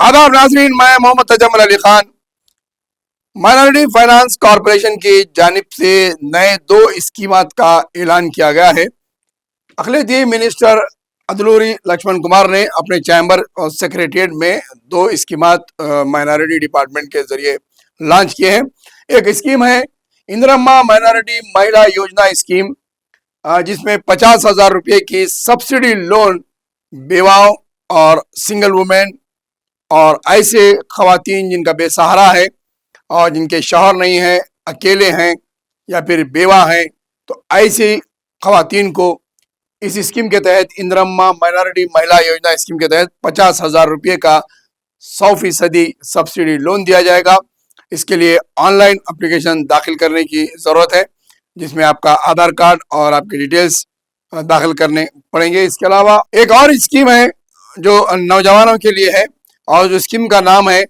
आदाब नाजरीन, मैं Mohammed Tajammul Ali Khan. Minority finance corporation की जानिब से नए 2 स्कीमात का ऐलान किया गया है। अखिलेती मिनिस्टर अदलूरी लक्ष्मण कुमार ने अपने चैम्बर और सेक्रेटरिएट में 2 स्कीमात माइनॉरिटी डिपार्टमेंट के जरिए लॉन्च किए हैं। एक स्कीम है इंदिरम्मा माइनॉरिटी महिला योजना स्कीम, जिसमें 50,000 रुपये की सब्सिडी लोन बेवाओं और सिंगल वुमेन और ऐसे खवातीन जिनका बेसहारा है और जिनके शौहर नहीं है, अकेले हैं या फिर बेवा हैं, तो ऐसी खवातीन को इस स्कीम के तहत इंदिरम्मा माइनॉरिटी महिला योजना स्कीम के तहत 50,000 रुपये का 100% सब्सिडी लोन दिया जाएगा। इसके लिए ऑनलाइन एप्लीकेशन दाखिल करने की ज़रूरत है, जिसमें आपका आधार कार्ड और आपकी डिटेल्स दाखिल करने पड़ेंगे। इसके अलावा एक और स्कीम है जो नौजवानों के लिए है और जो स्कीम का नाम है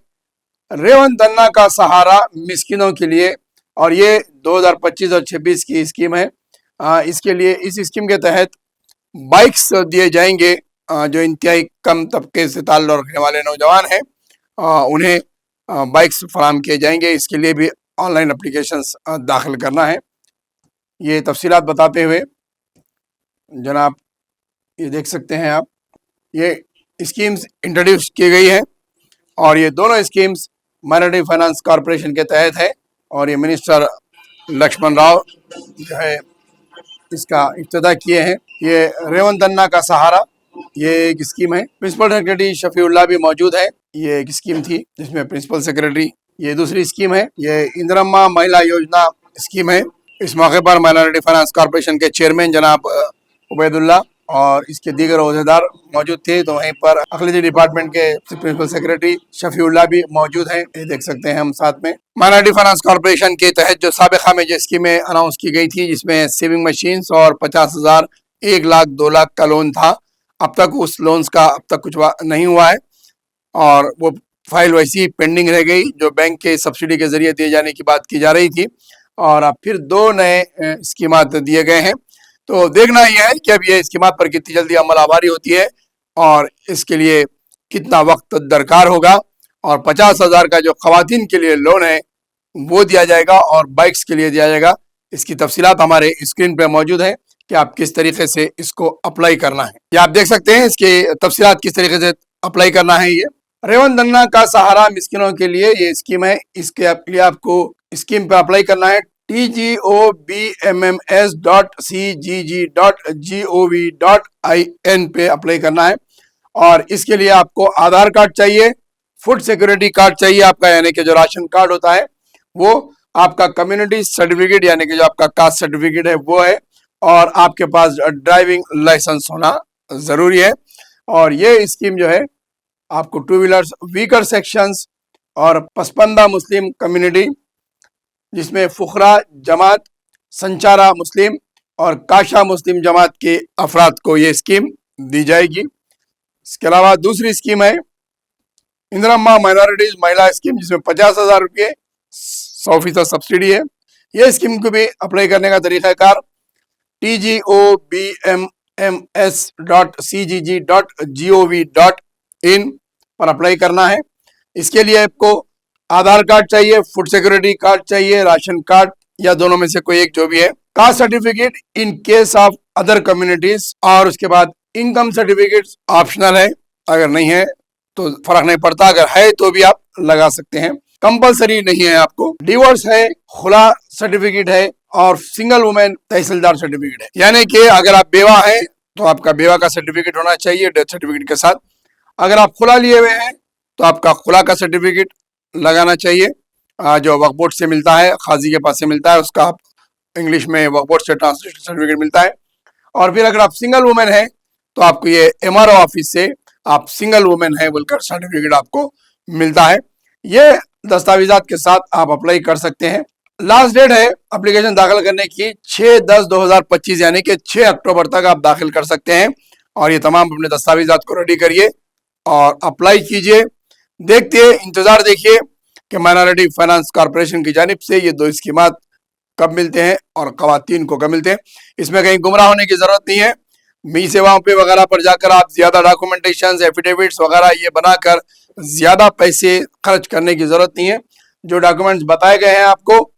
रेवंत अन्ना का सहारा मिस्किनों के लिए, और ये 2025 और 26 की स्कीम है। इसके लिए इस स्कीम के तहत बाइक्स दिए जाएंगे। जो इंतहाई कम तबके से ताल्लुक़ रखने वाले नौजवान हैं उन्हें बाइक्स फराहम किए जाएंगे। इसके लिए भी ऑनलाइन एप्लीकेशंस दाखिल करना है। ये तफसीलात बताते हुए जनाब, ये देख सकते हैं आप, ये स्कीम्स इंट्रोड्यूस की गई है और ये दोनों स्कीम्स माइनॉरिटी फाइनेंस कॉरपोरेशन के तहत है और ये मिनिस्टर लक्ष्मण राव जो है इसका इफ्तिताह किए हैं। ये रेवंत अन्ना का सहारा, ये एक स्कीम है। प्रिंसिपल सेक्रेटरी शफीउल्लाह भी मौजूद है। ये एक स्कीम थी जिसमें प्रिंसिपल सेक्रेटरी, ये दूसरी स्कीम है। ये इंदिरम्मा महिला योजना स्कीम है। इस मौके पर माइनॉरिटी फाइनेंस कॉरपोरेशन के चेयरमैन जनाब उबैदुल्ला और इसके दीगर ओहदेदार मौजूद थे। तो वहीं पर अखिलेती डिपार्टमेंट के प्रिंसिपल सेक्रेटरी शफीउल्लाह भी मौजूद हैं। ये देख सकते हैं हम साथ में। माइनॉरिटी फाइनेंस कॉरपोरेशन के तहत जो साबिक़ा में जो स्कीमें अनाउंस की गई थी, जिसमें सेविंग मशीन्स और 50,000, 1 लाख, 2 लाख का लोन था, अब तक उस लोन्स का अब तक कुछ नहीं हुआ है और वो फाइल वैसी ही पेंडिंग रह गई जो बैंक के सब्सिडी के जरिए दिए जाने की बात की जा रही थी। और अब फिर 2 नए स्कीमात दिए गए हैं। तो देखना यह है कि अब ये स्कीमात पर कितनी जल्दी अमल आवारी होती है और इसके लिए कितना वक्त दरकार होगा। और 50,000 का जो खवातीन के लिए लोन है वो दिया जाएगा और बाइक्स के लिए दिया जाएगा। इसकी तफसीलात हमारे स्क्रीन पे मौजूद है कि आप किस तरीके से इसको अप्लाई करना है। ये आप देख सकते हैं इसकी तफसीलात किस तरीके से अप्लाई करना है। ये रेवंत अन्ना का सहारा मिस्किनों के लिए ये स्कीम है। इसके लिए आपको स्कीम पे अप्लाई करना है tgobmms.cgg.gov.in पे अप्लाई करना है। और इसके लिए आपको आधार कार्ड चाहिए, फूड सिक्योरिटी कार्ड चाहिए आपका, यानी कि जो राशन कार्ड होता है वो, आपका कम्युनिटी सर्टिफिकेट यानी कि जो आपका कास्ट सर्टिफिकेट है वो है, और आपके पास ड्राइविंग लाइसेंस होना ज़रूरी है। और ये स्कीम जो है आपको 2 व्हीलर्स, वीकर सेक्शंस और पसपंदा मुस्लिम कम्युनिटी, जिसमें फुकरा जमात, संचारा मुस्लिम और काशा मुस्लिम जमात के अफराद को ये स्कीम दी जाएगी। इसके अलावा दूसरी स्कीम है इंदिरम्मा माइनॉरिटीज महिला स्कीम, जिसमें 50,000 रुपये 100% सब्सिडी है। ये स्कीम को भी अप्लाई करने का तरीक़ाकार tgobmms.cgg.gov.in पर अप्लाई करना है। इसके लिए आपको आधार कार्ड चाहिए, फूड सिक्योरिटी कार्ड चाहिए, राशन कार्ड या दोनों में से कोई एक जो भी है, caste certificate in case of other communities, और उसके बाद इनकम सर्टिफिकेट ऑप्शनल है, अगर नहीं है तो फर्क नहीं पड़ता, अगर है तो भी आप लगा सकते हैं, कंपलसरी नहीं है आपको। डिवोर्स है, खुला सर्टिफिकेट है और सिंगल वुमेन तहसीलदार सर्टिफिकेट है, यानी कि अगर आप बेवा हैं तो आपका बेवा का सर्टिफिकेट होना चाहिए डेथ सर्टिफिकेट के साथ। अगर आप खुला लिए हुए हैं तो आपका खुला का सर्टिफिकेट लगाना चाहिए, जो वक्फ बोर्ड से मिलता है, खाजी के पास से मिलता है, उसका आप इंग्लिश में वक्फ बोर्ड से ट्रांसलेशन सर्टिफिकेट मिलता है। और फिर अगर आप सिंगल वुमेन है तो आपको ये MRO ऑफिस से आप सिंगल वुमेन है बोलकर सर्टिफिकेट आपको मिलता है। ये दस्तावेजात के साथ आप अप्लाई कर सकते हैं। लास्ट डेट है एप्लीकेशन दाखिल करने की 6/10/2025, यानी कि 6 अक्टूबर तक आप दाखिल कर सकते हैं। और ये तमाम अपने दस्तावेजात को रेडी करिए और अप्लाई कीजिए। देखते इंतजार देखिए कि माइनॉरिटी फाइनेंस कॉरपोरेशन की जानिब से ये 2 स्कीमात कब मिलते हैं और खवातीन को कब मिलते हैं। इसमें कहीं गुमराह होने की जरूरत नहीं है। मी सेवाओं पे वगैरह पर जाकर आप ज्यादा डॉक्यूमेंटेशन, एफिडेविट्स वगैरह ये बनाकर ज्यादा पैसे खर्च करने की जरूरत नहीं है। जो डॉक्यूमेंट्स बताए गए हैं आपको,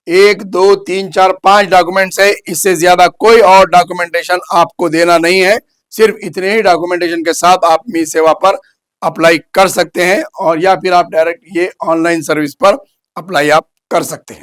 1 2 3 4 5 डॉक्यूमेंट्स है, इससे ज्यादा कोई और डॉक्यूमेंटेशन आपको देना नहीं है। सिर्फ इतने ही डॉक्यूमेंटेशन के साथ आप मी सेवा पर अप्लाई कर सकते हैं, और या फिर आप डायरेक्ट ये ऑनलाइन सर्विस पर अप्लाई आप कर सकते हैं।